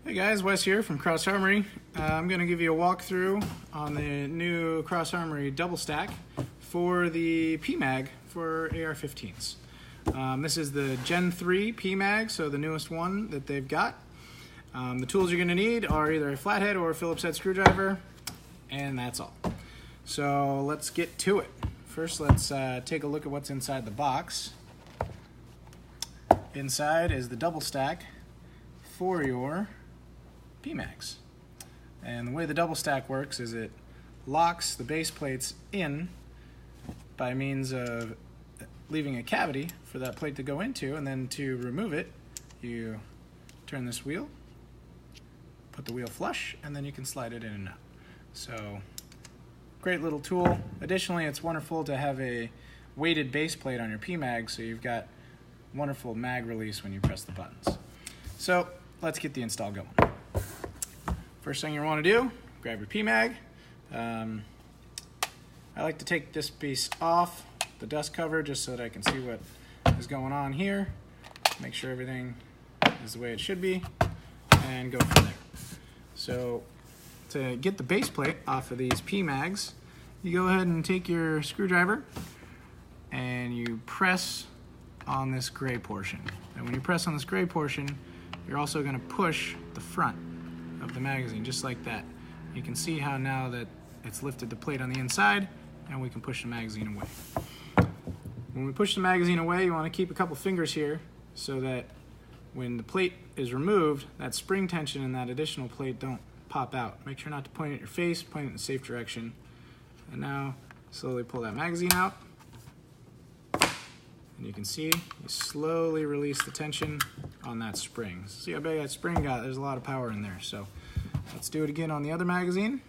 Hey guys, Wes here from Armory. I'm going to give you a walkthrough on the new Armory double stack for the PMAG for AR-15s. This is the Gen 3 PMAG, so the newest one that they've got. The tools you're going to need are either a flathead or a Phillips head screwdriver, and that's all. So let's get to it. First, let's take a look at what's inside the box. Inside is the double stack for your PMAGs. And the way the double stack works is it locks the base plates in by means of leaving a cavity for that plate to go into, and then to remove it, you turn this wheel, put the wheel flush, and then you can slide it in and out. So, great little tool. Additionally, it's wonderful to have a weighted base plate on your PMAG, so you've got wonderful mag release when you press the buttons. So, let's get the install going. First thing you want to do, grab your PMAG. I like to take this piece off the dust cover just so that I can see what is going on here. Make sure everything is the way it should be, and go from there. So to get the base plate off of these PMAGs, you go ahead and take your screwdriver and you press on this gray portion. And when you press on this gray portion, you're also going to push the front of the magazine just like that. You can see how now that it's lifted the plate on the inside, and we can push the magazine away. When we push the magazine away, you want to keep a couple fingers here so that when the plate is removed, that spring tension and that additional plate don't pop out. Make sure not to point at your face, point it in a safe direction. And now slowly pull that magazine out. And you can see you slowly release the tension on that spring. See how big that spring got? There's a lot of power in there. So let's do it again on the other magazine.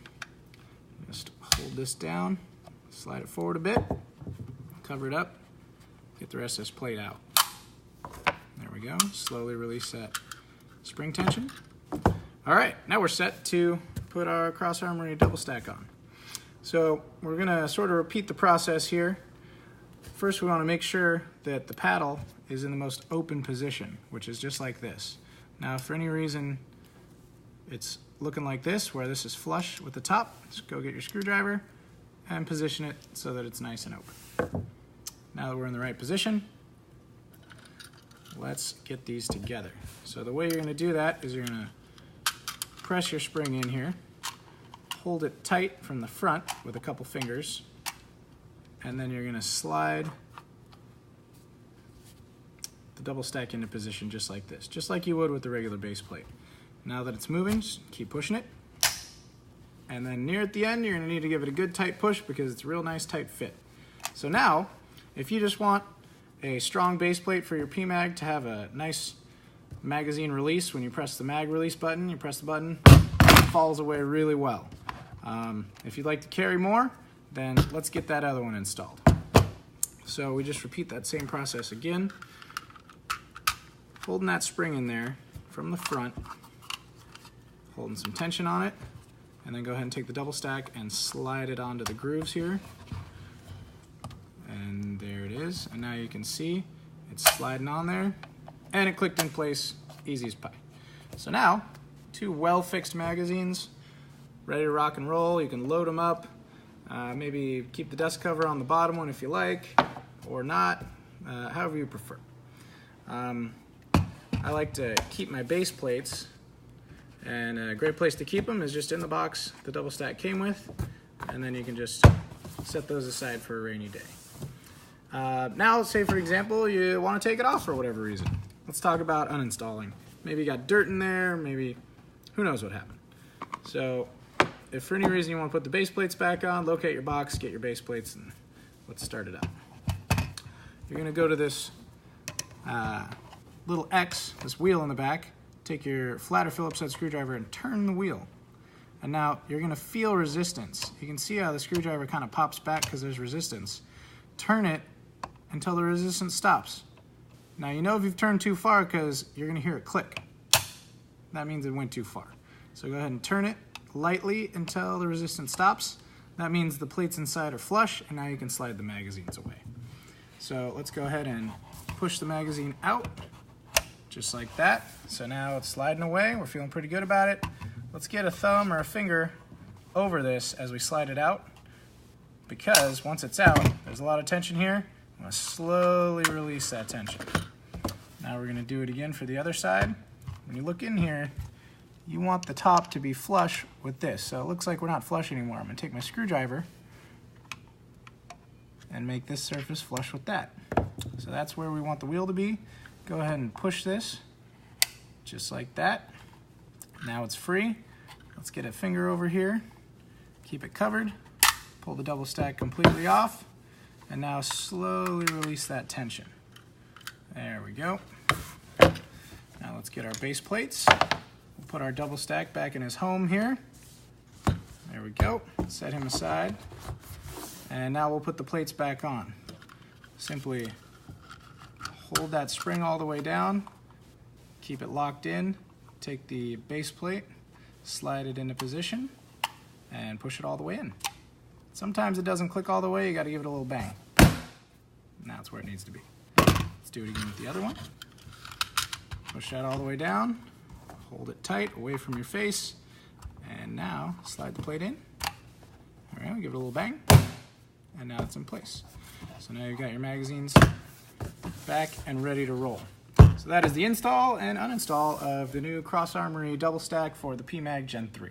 Just hold this down, slide it forward a bit, cover it up, get the rest of this plate out. There we go. Slowly release that spring tension. All right, now we're set to put our Armory double stack on. So we're going to sort of repeat the process here. First, we want to make sure that the paddle is in the most open position, which is just like this. Now, if for any reason it's looking like this, where this is flush with the top, just go get your screwdriver and position it so that it's nice and open. Now that we're in the right position, let's get these together. So the way you're going to do that is you're going to press your spring in here, hold it tight from the front with a couple fingers, and then you're going to slide the double stack into position just like this, just like you would with the regular base plate. Now that it's moving, just keep pushing it. And then near at the end, you're going to need to give it a good tight push because it's a real nice tight fit. So now, if you just want a strong base plate for your PMAG to have a nice magazine release, when you press the mag release button, you press the button, it falls away really well. If you'd like to carry more, then let's get that other one installed. So we just repeat that same process again, holding that spring in there from the front, holding some tension on it, and then go ahead and take the double stack and slide it onto the grooves here. And there it is. And now you can see it's sliding on there, and it clicked in place, easy as pie. So now, two well-fixed magazines, ready to rock and roll. You can load them up. Maybe keep the dust cover on the bottom one if you like, or not, however you prefer. I like to keep my base plates, and a great place to keep them is just in the box the double stack came with, and then you can just set those aside for a rainy day. Now, say for example, you want to take it off for whatever reason. Let's talk about uninstalling. Maybe you got dirt in there, maybe, who knows what happened. So, if for any reason you want to put the base plates back on, locate your box, get your base plates, and let's start it up. You're going to go to this little X, this wheel in the back, take your flatter Phillips head screwdriver and turn the wheel. And now you're going to feel resistance. You can see how the screwdriver kind of pops back because there's resistance. Turn it until the resistance stops. Now you know if you've turned too far because you're going to hear it click. That means it went too far. So go ahead and turn it lightly until the resistance stops. That means the plates inside are flush, and now you can slide the magazines away. So let's go ahead and push the magazine out just like that. So now it's sliding away. We're feeling pretty good about it. Let's get a thumb or a finger over this as we slide it out, because once it's out, there's a lot of tension here. I'm going to slowly release that tension. Now we're going to do it again for the other side. When you look in here, you want the top to be flush with this. So it looks like we're not flush anymore. I'm going to take my screwdriver and make this surface flush with that. So that's where we want the wheel to be. Go ahead and push this just like that. Now it's free. Let's get a finger over here, keep it covered, pull the double stack completely off, and now slowly release that tension. There we go. Now let's get our base plates. We'll put our double stack back in his home here. There we go. Set him aside. And now we'll put the plates back on. Simply hold that spring all the way down, keep it locked in, take the base plate, slide it into position, and push it all the way in. Sometimes it doesn't click all the way, you gotta give it a little bang. And that's where it needs to be. Let's do it again with the other one. Push that all the way down, hold it tight, away from your face, and now slide the plate in. All right, give it a little bang, and now it's in place. So now you've got your magazines back and ready to roll. So that is the install and uninstall of the new Cross Armory double stack for the PMAG Gen 3.